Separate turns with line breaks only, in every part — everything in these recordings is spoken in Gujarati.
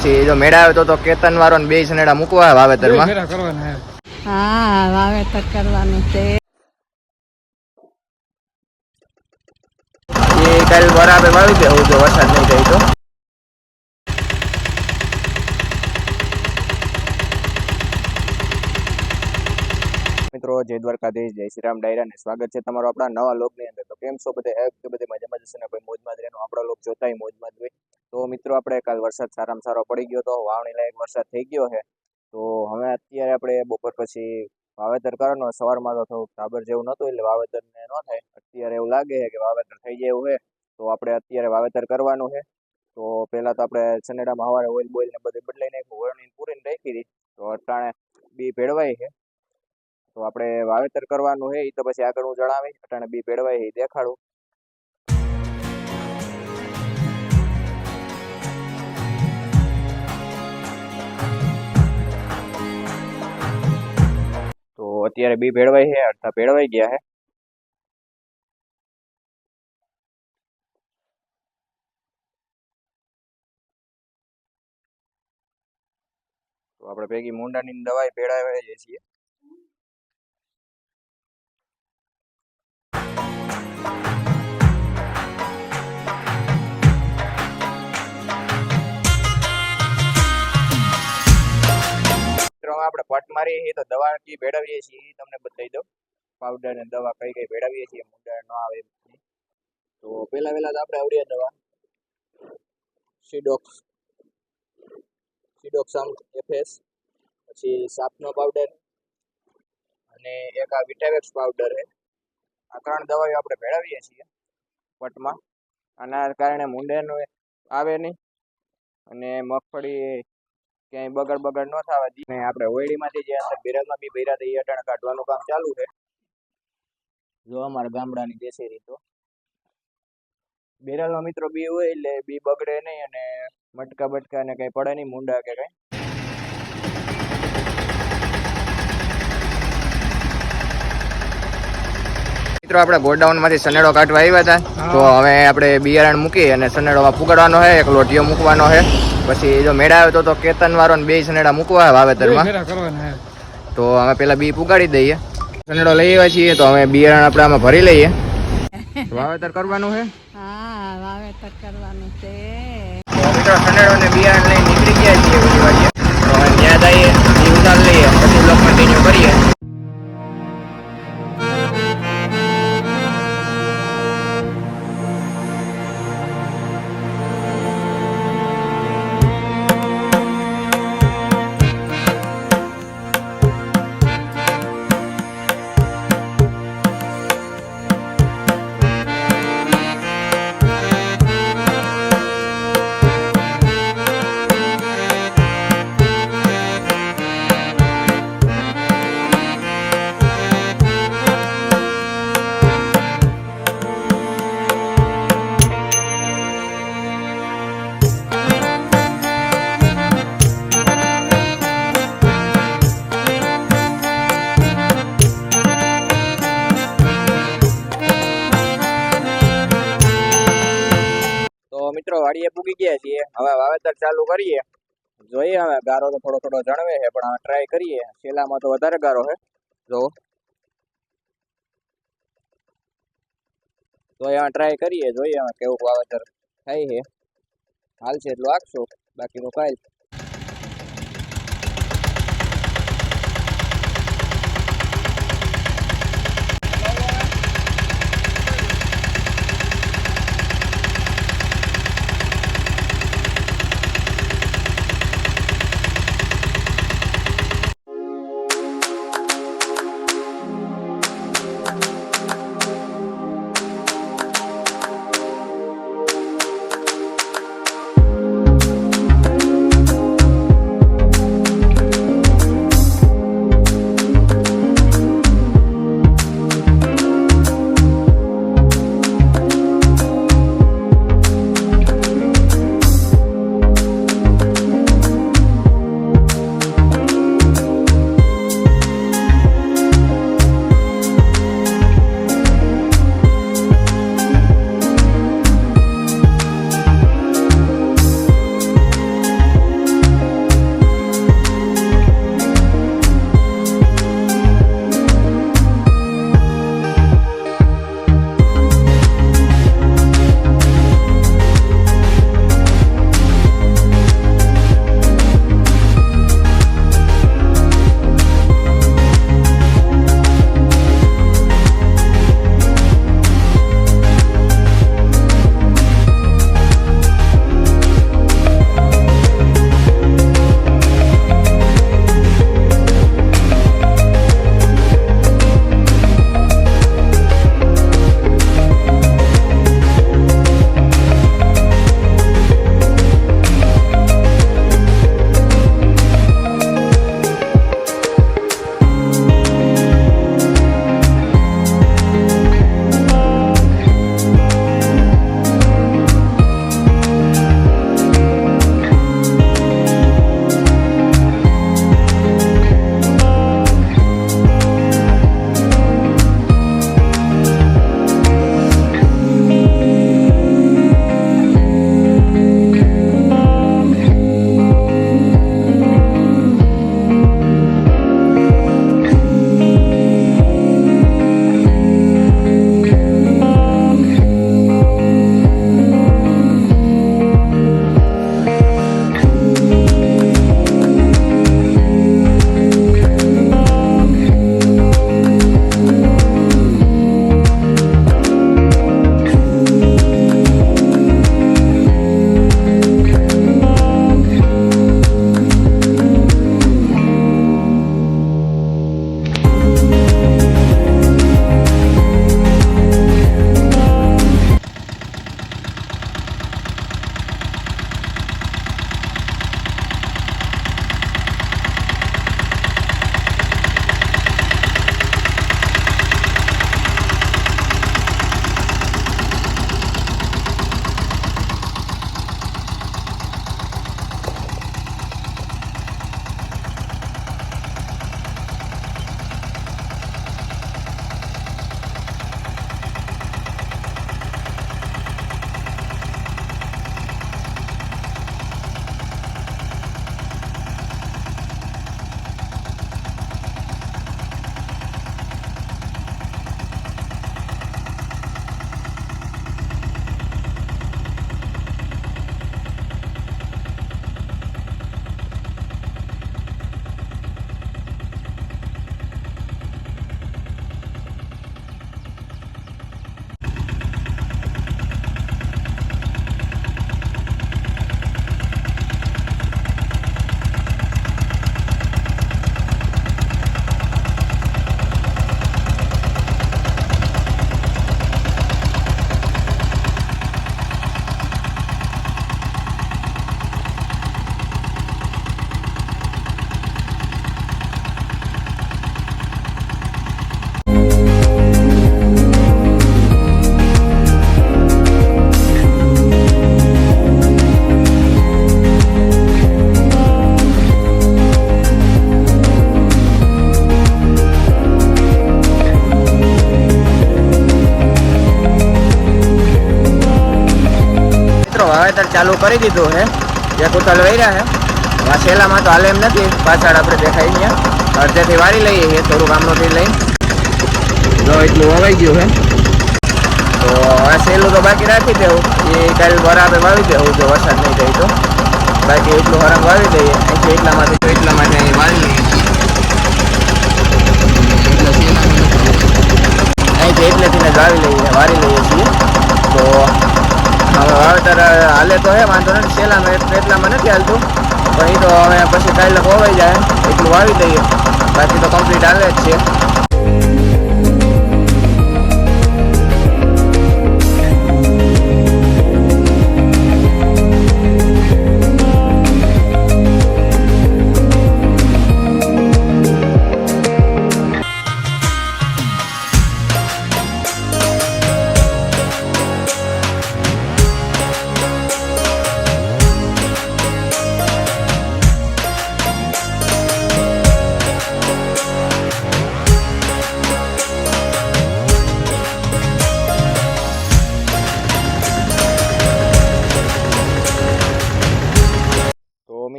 જો મેળા આવ્યો તો કેતન વાળો ને 2 સનેડા મૂકવા વાવેતરમાં.
હા, વાવેતર કરવાનું છે.
એ કાલ બરાબર વાવી દેવું જો વરસાદ નહીં થાય તો. મિત્રો જય દ્વારકાધીશ, જય શ્રી રામ ડાયરા ને સ્વાગત છે તમારો આપણા નવા લોક ની અંદર. તો કેમ છો બધા? બધે મજામાં જશે ને ભાઈ? મોજમાં જ રહેનો આપણો લોક જોતાય મોજમાં જ હોય. તો મિત્રો આપણે કાલ વરસાદ સારામાં સારો પડી ગયો તો વાવણી લાયક વરસાદ થઈ ગયો છે. તો હવે અત્યારે આપણે બપોર પછી વાવેતર કરવાનું. સવારમાં તો થોડુંક ધાબર જેવું નહોતું એટલે વાવેતર ને ન થાય. અત્યારે એવું લાગે છે કે વાવેતર થઈ જાય એવું છે, તો આપણે અત્યારે વાવેતર કરવાનું છે. તો પહેલા તો આપણે સનેડામાં સવારે ઓઇલ બોઇલ ને બધું બદલાઈ નાખ્યું, વરણી પૂરીને રાખી હતી. તો અટાણે બી ભેળવાય છે. તો આપણે વાવેતર કરવાનું છે એ તો પછી આગળ હું જણાવી. અટાણે બી ભેળવાય એ દેખાડું. તો અત્યારે બી ભેળવાય છે, અડધા ભેળવાઈ ગયા છે. તો આપણે ભેગી મૂંડાની દવાઈ ભેળાવીએ છીએ. આપણે પટ મારીએ તો દવા કી ભેળવીએ છીએ એ તમને બતાવી દઉં. પાવડર ને દવા કઈ કઈ ભેળવીએ છીએ મુંડા ન આવે. તો પેલા તો આપણે આવડીએ દવા સિડોક્સામ એફએસ, પછી સાપનો પાવડર અને એક આ વિટાવેક્સ પાવડર છે. આ 3 દવાઓ આપણે ભેળવીએ છીએ પટમાં. આના કારણે મુંડાનું આવે નહીં અને મગફળી ક્યાંય બગડ ન થવા દે. આપણે ઓયડીમાંથી જે અંદર બેરલમાં બી ભર્યા હતા એ અટાણે કાઢવાનું કામ ચાલુ છે. જો અમારા ગામડાની દેશી રીતો બેરલમાં મિત્રો બી હોય એટલે બી બગડે નહીં અને મટકા બટકા ને કઈ પડે નહીં, મુંડા કે કઈ. મિત્રો આપણે ગોડાઉન માંથી સનેડો કાઢવા આવ્યા હતા. તો હવે આપણે બિયારણ મૂકી અને સનેડોમાં પુગાડવાનો છે. એક લોટીઓ મૂકવાનો છે. પછી જો મેળા આવ્યો તો કેતન વાળો ને 2 સનેડા મૂકવા વાવેતરમાં. તો અમે પેલા બી પુગાડી દઈએ. સનેડો લઈ આવ્યા છીએ તો હવે બિયારણ આપણે આમાં ભરી લઈએ. વાવેતર કરવાનું છે.
હા, વાવેતર કરવાનું છે.
તો મિત્રો સનેડો ને બિયારણ લઈને નીકળી ગયા છીએ બધી વાડીએ. તો હવે ત્યાં જઈએ, બી ઉતાર લઈએ, પછી બ્લોક કન્ટિન્યુ કરીએ. મિત્રો વાડીએ પૂગી ગયા છીએ. હવે વાવેતર ચાલુ કરીએ. જોઈએ હવે ગારો તો થોડો જણવે છે પણ હવે ટ્રાય કરીએ. શેલામાં તો વધારે ગારો છે. જો તો અહીંયા ટ્રાય કરીએ, જોઈએ હવે કેવું વાવેતર થાય છે. હાલ છે એટલું આખશું, બાકીનું કાલ. કરી દીધું છે, એક ઉથલ વૈરા છે. આ છેલ્લામાં તો હાલે એમ નથી, પાછળ આપણે દેખાય અહીંયા અડધેથી વારી લઈએ છીએ થોડુંક આમનોથી લઈને. જો એટલું વવાઈ ગયું છે, તો આ છેલ્લું તો બાકી રાખી દેવું, એ કાલે બરાબર વાવી દેવું જો વરસાદ નહીં થાય તો. બાકી એટલું હરામ વાવી દઈએ, અહીંથી એટલામાંથી તો એટલામાં જ વાવી લઈએ. અહીંથી એટલેથી જ વારી લઈએ છીએ. તો હવે વાવેતર હાલે તો હે, વાંધો નથી. છેલ્લામાં એટલામાં નથી હાલતું, પણ એ તો હવે પછી કાલે ખોવાઈ જાય એટલું વાવી દઈએ. બાકી તો કમ્પ્લીટ હાલે જ છે.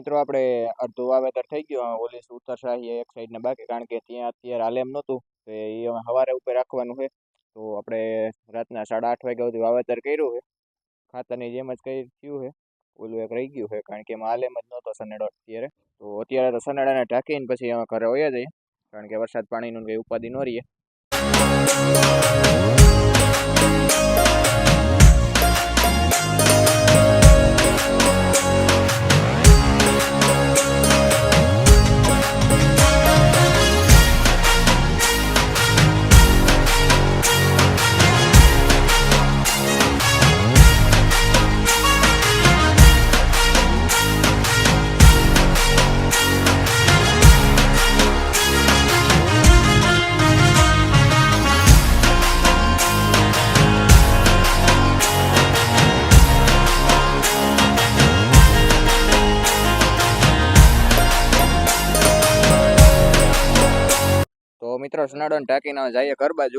મિત્રો આપણે અડધું વાવેતર થઈ ગયું, ઓલી ઉત્તરશાહી એક સાઈડ ને બાકી, કારણ કે ત્યાં અત્યારે હાલે એમ નહોતું, તો એ હવે સવારે ઉપર રાખવાનું છે. તો આપણે રાતના 8:30 વાગ્યા સુધી વાવેતર કર્યું છે, ખાતરની જેમ જ કઈ થયું છે. ઓલું એક રહી ગયું છે, કારણ કે એમાં હાલે એમ જ નહોતો સનેડો અત્યારે. તો અત્યારે તો સનેડાને ઢાંકીને પછી અમે ઘરે વયા જઈએ, કારણ કે વરસાદ પાણીનું કંઈ ઉપાધિ ન રહીએ. તો મિત્રો સનાડોને ટાંકીને જઈએ ઘર બાજુ.